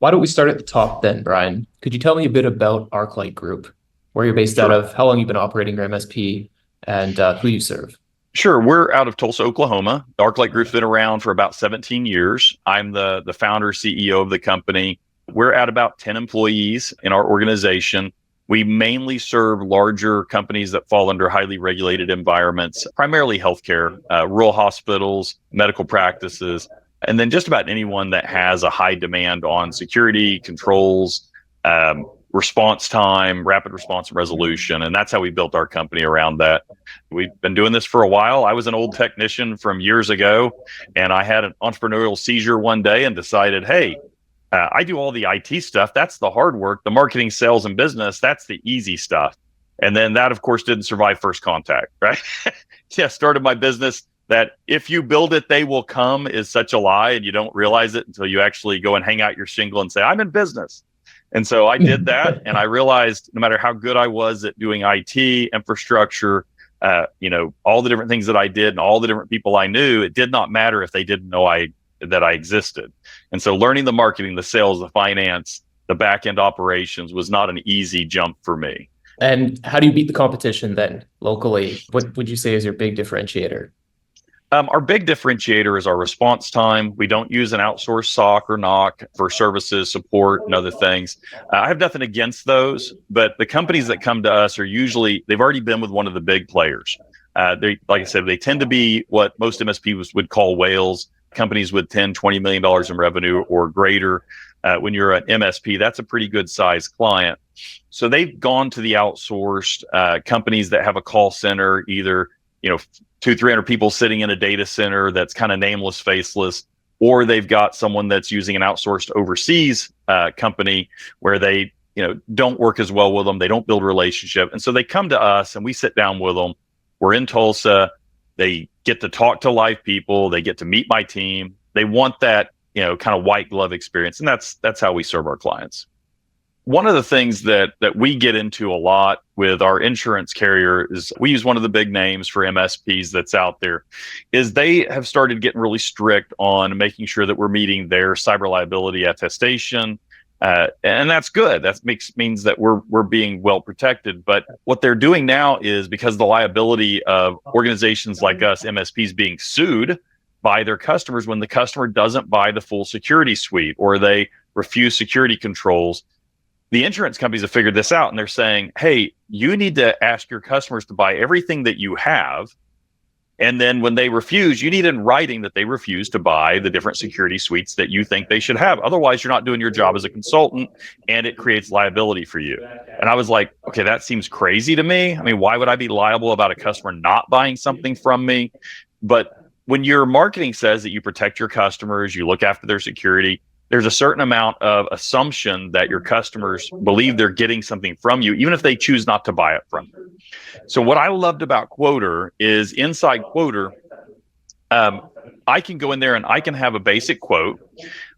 Why don't we start at the top then, Brian? Could you tell me a bit about ArcLight Group, where you're based out Sure. of, how long you've been operating your MSP, and who you serve? Sure. We're out of Tulsa, Oklahoma. The ArcLight Group's been around for about 17 years. I'm the founder, CEO of the company. We're at about 10 employees in our organization. We mainly serve larger companies that fall under highly regulated environments, primarily healthcare, rural hospitals, medical practices, and then just about anyone that has a high demand on security, controls, response time, rapid response and resolution. And that's how we built our company around that. We've been doing this for a while. I was an old technician from years ago, and I had an entrepreneurial seizure one day and decided, hey, I do all the IT stuff. That's the hard work. The marketing, sales, and business, that's the easy stuff. And then that, of course, didn't survive first contact, right? Yeah, started my business that if you build it, they will come is such a lie. And you don't realize it until you actually go and hang out your shingle and say, I'm in business. And so I did that. And I realized no matter how good I was at doing IT, infrastructure, all the different things that I did and all the different people I knew, it did not matter if they didn't know that I existed. And so learning the marketing, the sales, the finance, the back end operations was not an easy jump for me. And how do you beat the competition then locally? What would you say is your big differentiator? Our big differentiator is our response time. We don't use an outsourced SOC or NOC for services, support, and other things. I have nothing against those, but the companies that come to us are usually, they've already been with one of the big players. Like I said, they tend to be what most MSPs would call whales, companies with 10, $20 million in revenue or greater. When you're an MSP, that's a pretty good size client. So they've gone to the outsourced companies that have a call center, either, 200-300 people sitting in a data center that's kind of nameless, faceless, or they've got someone that's using an outsourced overseas company where they, don't work as well with them. They don't build relationship. And so they come to us and we sit down with them. We're in Tulsa. They get to talk to live people. They get to meet my team. They want that, kind of white glove experience. And that's how we serve our clients. One of the things that we get into a lot with our insurance carrier is we use one of the big names for MSPs that's out there, is they have started getting really strict on making sure that we're meeting their cyber liability attestation. And that's good. That means that we're being well protected. But what they're doing now is, because of the liability of organizations like us, MSPs, being sued by their customers when the customer doesn't buy the full security suite or they refuse security controls. The insurance companies have figured this out and they're saying, hey, you need to ask your customers to buy everything that you have. And then when they refuse, you need in writing that they refuse to buy the different security suites that you think they should have. Otherwise, you're not doing your job as a consultant and it creates liability for you. And I was like, okay, that seems crazy to me. I mean, why would I be liable about a customer not buying something from me? But when your marketing says that you protect your customers, you look after their security, there's a certain amount of assumption that your customers believe they're getting something from you, even if they choose not to buy it from you. So what I loved about Quoter is inside Quoter, I can go in there and I can have a basic quote.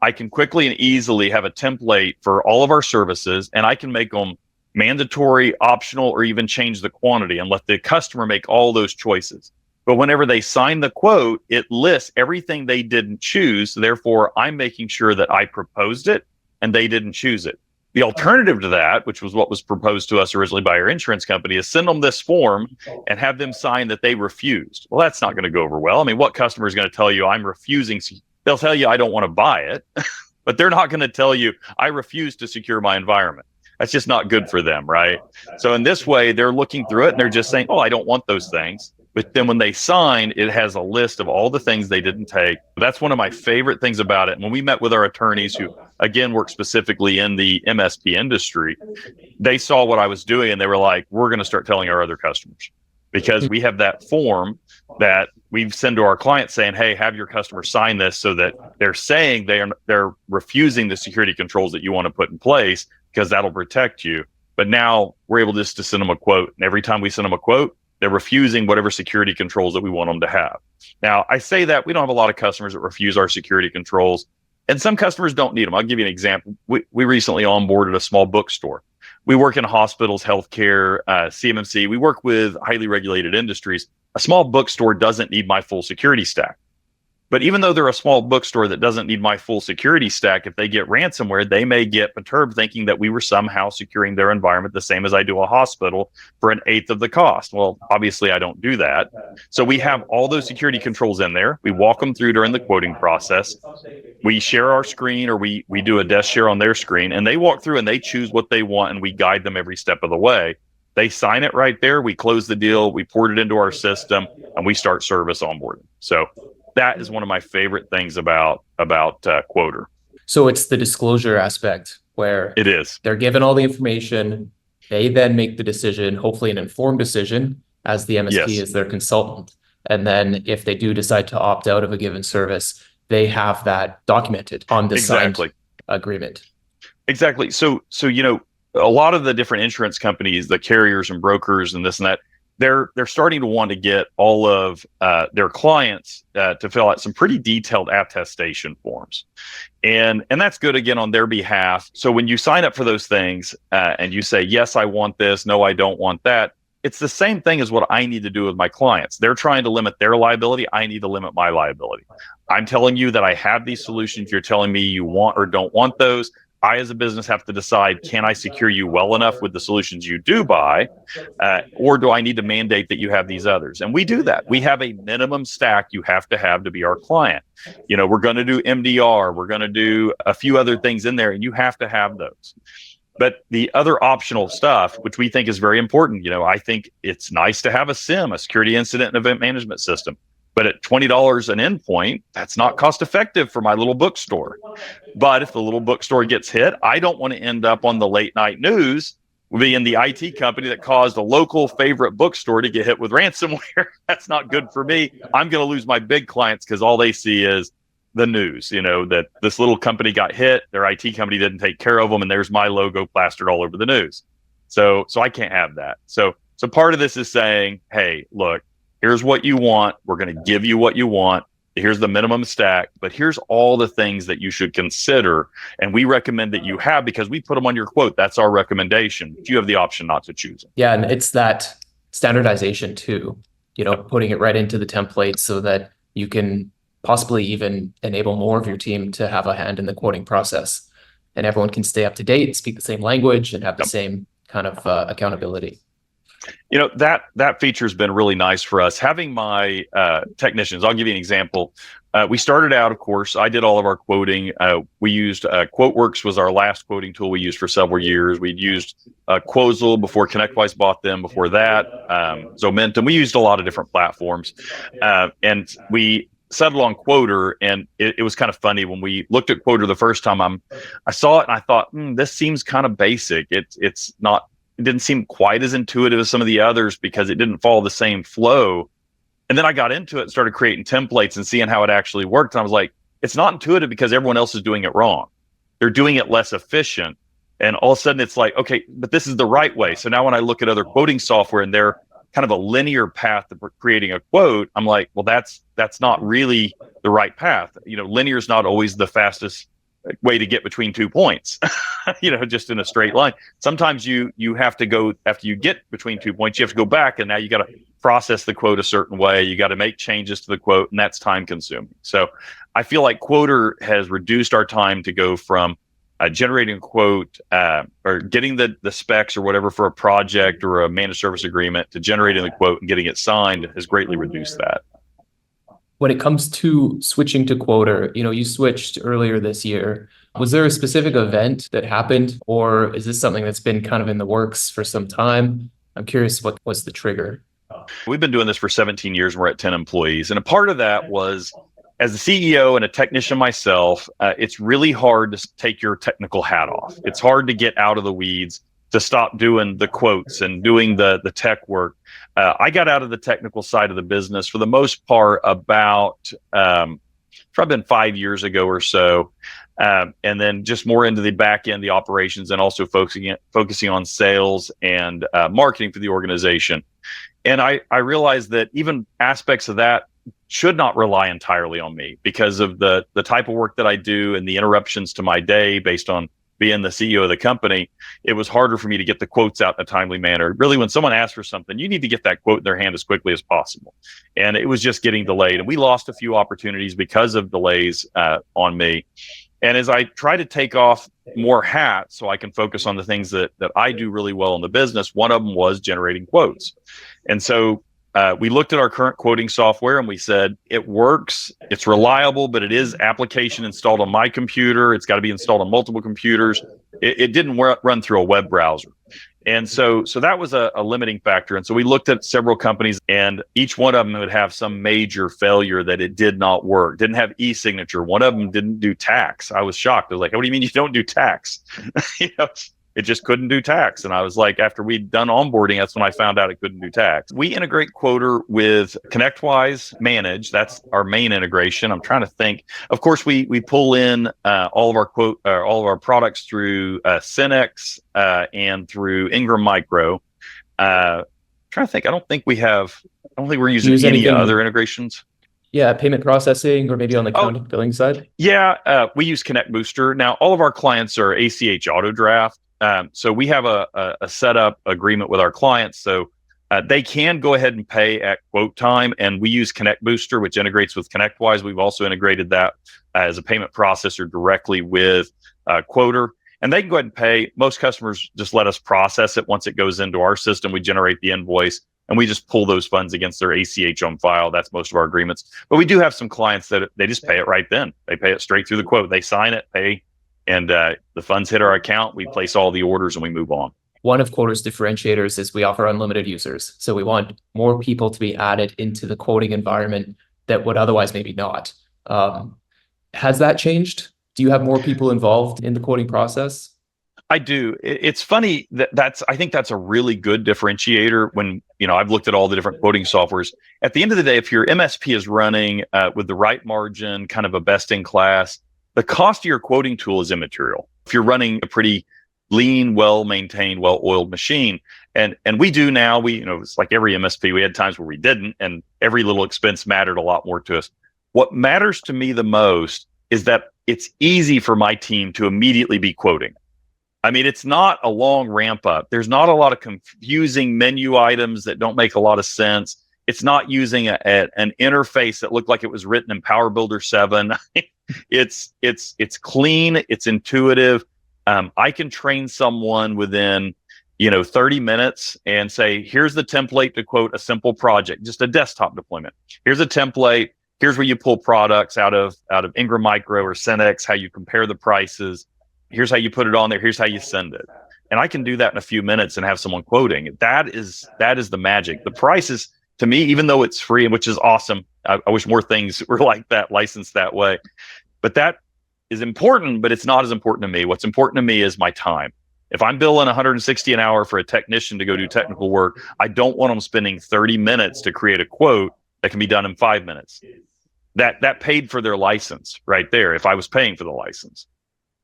I can quickly and easily have a template for all of our services, and I can make them mandatory, optional, or even change the quantity and let the customer make all those choices. But whenever they sign the quote, it lists everything they didn't choose. Therefore, I'm making sure that I proposed it and they didn't choose it. The alternative to that, which was what was proposed to us originally by our insurance company, is send them this form and have them sign that they refused. Well, that's not going to go over well. I mean, what customer is going to tell you I'm refusing? They'll tell you I don't want to buy it, but they're not going to tell you I refuse to secure my environment. That's just not good for them, right? So in this way, they're looking through it and they're just saying, oh, I don't want those things. But then when they sign, it has a list of all the things they didn't take. That's one of my favorite things about it. And when we met with our attorneys who, again, work specifically in the MSP industry, they saw what I was doing and they were like, we're going to start telling our other customers, because we have that form that we send to our clients saying, hey, have your customer sign this, so that they're saying they're refusing the security controls that you want to put in place, because that'll protect you. But now we're able just to send them a quote. And every time we send them a quote, they're refusing whatever security controls that we want them to have. Now, I say that we don't have a lot of customers that refuse our security controls, and some customers don't need them. I'll give you an example. We recently onboarded a small bookstore. We work in hospitals, healthcare, CMMC. We work with highly regulated industries. A small bookstore doesn't need my full security stack. But even though they're a small bookstore that doesn't need my full security stack, if they get ransomware, they may get perturbed thinking that we were somehow securing their environment the same as I do a hospital for an eighth of the cost. Well, obviously, I don't do that. So we have all those security controls in there. We walk them through during the quoting process. We share our screen, or we do a desk share on their screen, and they walk through and they choose what they want, and we guide them every step of the way. They sign it right there. We close the deal. We port it into our system, and we start service onboarding. So that is one of my favorite things about Quoter. So it's the disclosure aspect where It is. they're given all the information. They then make the decision, hopefully an informed decision, as the MSP Yes. is their consultant. And then if they do decide to opt out of a given service, they have that documented on the signed agreement. Exactly. So a lot of the different insurance companies, the carriers and brokers and this and that, they're starting to want to get all of their clients to fill out some pretty detailed attestation forms, and that's good, again, on their behalf. So when you sign up for those things and you say, yes, I want this, no, I don't want that, it's the same thing as what I need to do with my clients. They're trying to limit their liability. I need to limit my liability. I'm telling you that I have these solutions. You're telling me you want or don't want those. I, as a business, have to decide, can I secure you well enough with the solutions you do buy, or do I need to mandate that you have these others? And we do that. We have a minimum stack you have to be our client. We're going to do MDR. We're going to do a few other things in there, and you have to have those. But the other optional stuff, which we think is very important, I think it's nice to have a SIEM, a security incident and event management system. But at $20 an endpoint, that's not cost effective for my little bookstore. But if the little bookstore gets hit, I don't want to end up on the late night news being the IT company that caused a local favorite bookstore to get hit with ransomware. That's not good for me. I'm going to lose my big clients because all they see is the news, that this little company got hit, their IT company didn't take care of them, and there's my logo plastered all over the news. So I can't have that. So part of this is saying, hey, look, here's what you want. We're going to give you what you want. Here's the minimum stack, but here's all the things that you should consider. And we recommend that you have, because we put them on your quote. That's our recommendation. But you have the option not to choose them. Yeah. And it's that standardization too, putting it right into the template so that you can possibly even enable more of your team to have a hand in the quoting process, and everyone can stay up to date, speak the same language, and have the same kind of accountability. That feature has been really nice for us. Having my technicians, I'll give you an example. We started out, of course, I did all of our quoting. We used QuoteWorks was our last quoting tool we used for several years. We'd used Quozal before ConnectWise bought them. Before that, Zomentum. We used a lot of different platforms. And we settled on Quoter, and it was kind of funny. When we looked at Quoter the first time, I saw it and I thought, this seems kind of basic. It didn't seem quite as intuitive as some of the others because it didn't follow the same flow. And then I got into it and started creating templates and seeing how it actually worked. And I was like, it's not intuitive because everyone else is doing it wrong. They're doing it less efficient. And all of a sudden it's like, okay, but this is the right way. So now when I look at other quoting software and they're kind of a linear path to creating a quote, I'm like, well, that's not really the right path. Linear is not always the fastest way to get between 2 points, just in a straight line. Sometimes you have to go, after you get between 2 points, you have to go back, and now you got to process the quote a certain way. You got to make changes to the quote, and that's time consuming. So I feel like Quoter has reduced our time to go from generating a quote or getting the specs or whatever for a project or a managed service agreement to generating the quote and getting it signed has greatly reduced that. When it comes to switching to Quoter, you switched earlier this year. Was there a specific event that happened, or is this something that's been kind of in the works for some time? I'm curious, what was the trigger? We've been doing this for 17 years. And we're at 10 employees. And a part of that was, as a CEO and a technician myself, it's really hard to take your technical hat off. It's hard to get out of the weeds, to stop doing the quotes and doing the tech work. I got out of the technical side of the business for the most part about probably been 5 years ago or so, and then just more into the back end, the operations, and also focusing on sales and marketing for the organization. And I realized that even aspects of that should not rely entirely on me because of the type of work that I do and the interruptions to my day based on being the CEO of the company, it was harder for me to get the quotes out in a timely manner. Really, when someone asks for something, you need to get that quote in their hand as quickly as possible. And it was just getting delayed. And we lost a few opportunities because of delays on me. And as I try to take off more hats so I can focus on the things that I do really well in the business, one of them was generating quotes. And so we looked at our current quoting software and we said, it works, it's reliable, but it is application installed on my computer. It's got to be installed on multiple computers. It didn't run through a web browser. And so that was a limiting factor. And so we looked at several companies, and each one of them would have some major failure that it did not work, didn't have e-signature. One of them didn't do tax. I was shocked. I was like, what do you mean you don't do tax? It just couldn't do tax. And I was like, after we'd done onboarding, that's when I found out it couldn't do tax. We integrate Quoter with ConnectWise Manage. That's our main integration. I'm trying to think. Of course, we pull in all of our products through Synex and through Ingram Micro. Trying to think. I don't think we're using any other integrations. Yeah, payment processing, or maybe on the accounting billing side. Yeah, we use Connect Booster. Now, all of our clients are ACH auto draft. So we have a setup agreement with our clients. So they can go ahead and pay at quote time. And we use Connect Booster, which integrates with ConnectWise. We've also integrated that as a payment processor directly with Quoter. And they can go ahead and pay. Most customers just let us process it. Once it goes into our system, we generate the invoice, and we just pull those funds against their ACH on file. That's most of our agreements. But we do have some clients that they just pay it right then. They pay it straight through the quote. They sign it, pay, and the funds hit our account. We place all the orders and we move on. One of Quoter's differentiators is we offer unlimited users. So we want more people to be added into the quoting environment that would otherwise maybe not. Has that changed? Do you have more people involved in the quoting process? I do. It's funny I think that's a really good differentiator when, I've looked at all the different quoting softwares. At the end of the day, if your MSP is running with the right margin, kind of a best in class, the cost of your quoting tool is immaterial. If you're running a pretty lean, well-maintained, well-oiled machine, and we do now, it's like every MSP, we had times where we didn't, and every little expense mattered a lot more to us. What matters to me the most is that it's easy for my team to immediately be quoting. I mean, it's not a long ramp up. There's not a lot of confusing menu items that don't make a lot of sense. It's not using an interface that looked like it was written in Power Builder 7. It's clean. It's intuitive. I can train someone within 30 minutes and say, here's the template to quote a simple project, just a desktop deployment. Here's a template. Here's where you pull products out of Ingram Micro or Synex, how you compare the prices. Here's how you put it on there. Here's how you send it. And I can do that in a few minutes and have someone quoting. That is the magic. The price is, to me, even though it's free, which is awesome. I wish more things were like that, licensed that way. But that is important, but it's not as important to me. What's important to me is my time. If I'm billing $160 an hour for a technician to go do technical work, I don't want them spending 30 minutes to create a quote that can be done in 5 minutes. That paid for their license right there, if I was paying for the license.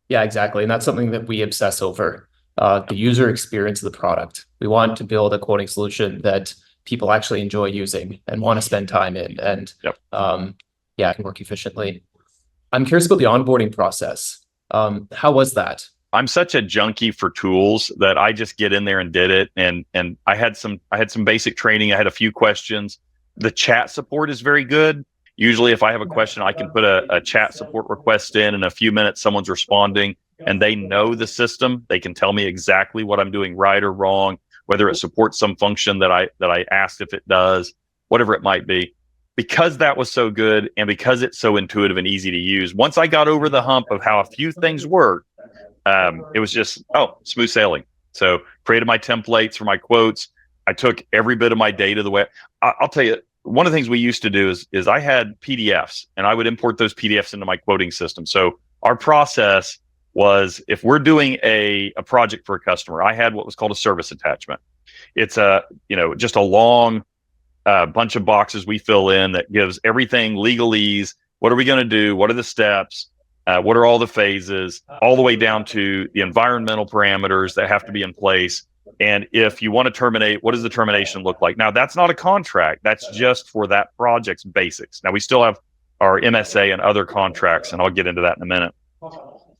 Yeah, exactly. And that's something that we obsess over, the user experience of the product. We want to build a quoting solution that people actually enjoy using and want to spend time in, and can work efficiently. I'm curious about the onboarding process. How was that? I'm such a junkie for tools that I just get in there and did it. And I had some basic training. I had a few questions. The chat support is very good. Usually if I have a question, I can put a chat support request in a few minutes, someone's responding and they know the system. They can tell me exactly what I'm doing right or wrong, whether it supports some function that I asked if it does, whatever it might be. Because that was so good and because it's so intuitive and easy to use, once I got over the hump of how a few things work, it was just, smooth sailing. So created my templates for my quotes. I took every bit of my data the way I'll tell you. One of the things we used to do is I had PDFs and I would import those PDFs into my quoting system. So our process was, if we're doing a project for a customer, I had what was called a service attachment. It's just a long bunch of boxes we fill in that gives everything legalese. What are we going to do? What are the steps? What are all the phases? All the way down to the environmental parameters that have to be in place. And if you want to terminate, what does the termination look like? Now, that's not a contract. That's just for that project's basics. Now, we still have our MSA and other contracts, and I'll get into that in a minute.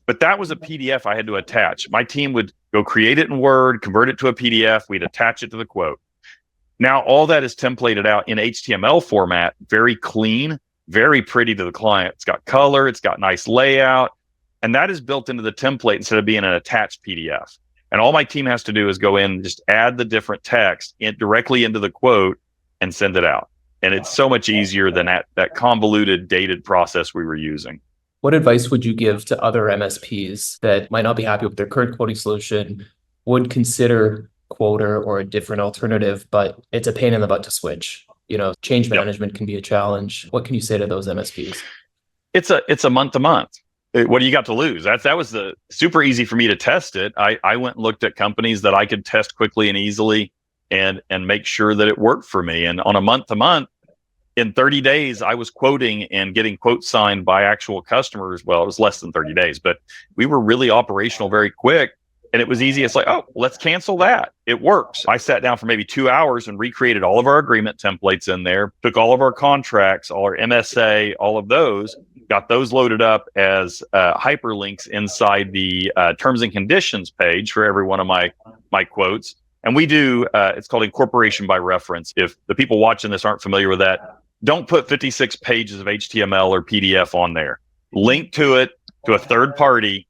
But that was a PDF I had to attach. My team would go create it in Word, convert it to a PDF. We'd attach it to the quote. Now all that is templated out in HTML format, very clean, very pretty to the client. It's got color, it's got nice layout, and that is built into the template instead of being an attached PDF. And all my team has to do is go in and just add the different text directly into the quote and send it out. And it's so much easier than that convoluted, dated process we were using. What advice would you give to other MSPs that might not be happy with their current quoting solution, would consider Quoter or a different alternative, but it's a pain in the butt to switch? Change management can be a challenge. What can you say to those MSPs? It's a month to month. What do you got to lose? That was the super easy for me to test it. I went and looked at companies that I could test quickly and easily and make sure that it worked for me. And on a month to month, in 30 days, I was quoting and getting quotes signed by actual customers. Well, it was less than 30 days, but we were really operational very quick. And it was easy. It's like, oh, let's cancel that. It works. I sat down for maybe 2 hours and recreated all of our agreement templates in there, took all of our contracts, all our MSA, all of those, got those loaded up as hyperlinks inside the terms and conditions page for every one of my quotes. And we do, it's called incorporation by reference. If the people watching this aren't familiar with that, don't put 56 pages of HTML or PDF on there. Link to it to a third party.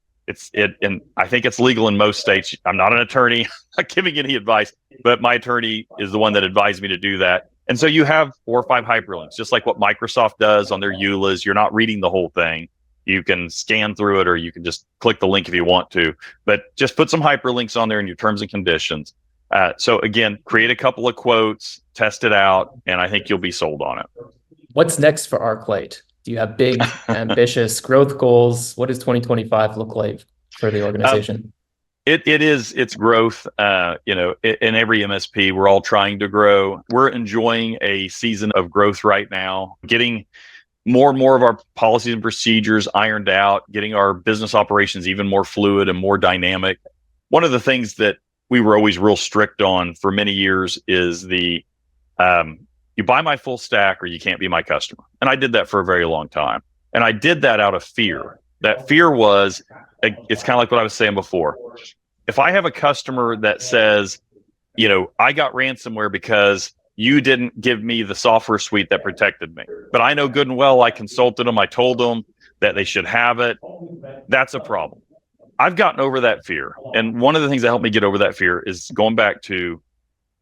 And I think it's legal in most states. I'm not an attorney, not giving any advice, but my attorney is the one that advised me to do that. And so you have 4 or 5 hyperlinks, just like what Microsoft does on their EULAs. You're not reading the whole thing. You can scan through it, or you can just click the link if you want to, but just put some hyperlinks on there in your terms and conditions. So again, create a couple of quotes, test it out, and I think you'll be sold on it. What's next for ArcLight? Do you have big, ambitious growth goals? What does 2025 look like for the organization? It's growth. In every MSP, we're all trying to grow. We're enjoying a season of growth right now, getting more and more of our policies and procedures ironed out, getting our business operations even more fluid and more dynamic. One of the things that we were always real strict on for many years is you buy my full stack or you can't be my customer. And I did that for a very long time. And I did that out of fear. That fear was, it's kind of like what I was saying before. If I have a customer that says, I got ransomware because you didn't give me the software suite that protected me, but I know good and well, I consulted them, I told them that they should have it. That's a problem. I've gotten over that fear. And one of the things that helped me get over that fear is going back to,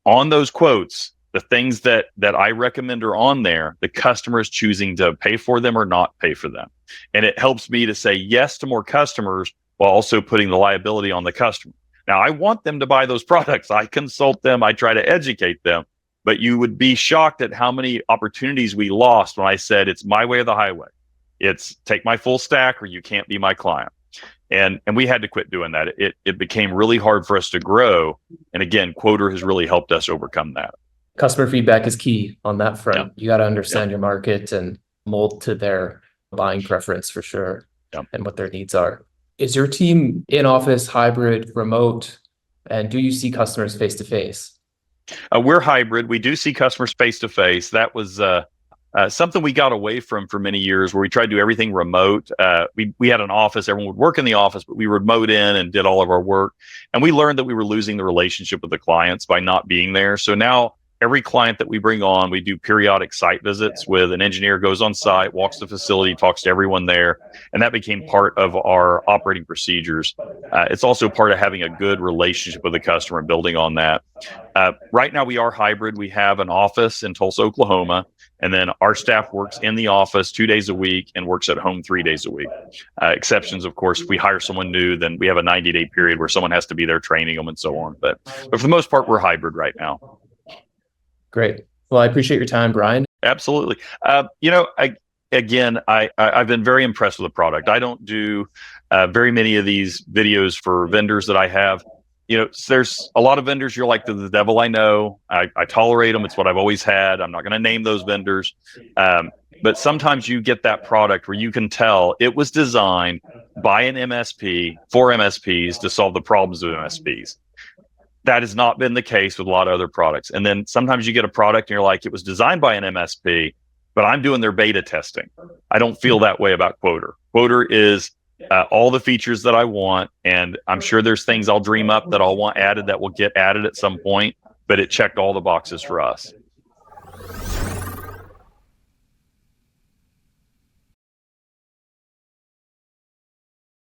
on those quotes, the things that I recommend are on there, the customer is choosing to pay for them or not pay for them. And it helps me to say yes to more customers while also putting the liability on the customer. Now, I want them to buy those products. I consult them. I try to educate them. But you would be shocked at how many opportunities we lost when I said, it's my way or the highway. It's take my full stack or you can't be my client. And we had to quit doing that. It became really hard for us to grow. And again, Quoter has really helped us overcome that. Customer feedback is key on that front. Yeah. You got to understand your market and mold to their buying preference for sure, and what their needs are. Is your team in office, hybrid, remote, and do you see customers face to face? We're hybrid. We do see customers face to face. That was something we got away from for many years, where we tried to do everything remote. We had an office, everyone would work in the office, but we remote in and did all of our work. And we learned that we were losing the relationship with the clients by not being there. So now every client that we bring on, we do periodic site visits with an engineer, goes on site, walks the facility, talks to everyone there. And that became part of our operating procedures. It's also part of having a good relationship with the customer and building on that. Right now we are hybrid. We have an office in Tulsa, Oklahoma, and then our staff works in the office 2 days a week and works at home 3 days a week. Exceptions, of course, if we hire someone new, then we have a 90-day period where someone has to be there training them and so on. But for the most part, we're hybrid right now. Great. Well, I appreciate your time, Brian. Absolutely. I've been very impressed with the product. I don't do very many of these videos for vendors that I have. There's a lot of vendors you're like, the devil I know. I tolerate them. It's what I've always had. I'm not going to name those vendors. But sometimes you get that product where you can tell it was designed by an MSP for MSPs to solve the problems of MSPs. That has not been the case with a lot of other products. And then sometimes you get a product and you're like, it was designed by an MSP, but I'm doing their beta testing. I don't feel that way about Quoter. Quoter is all the features that I want. And I'm sure there's things I'll dream up that I'll want added that will get added at some point, but it checked all the boxes for us.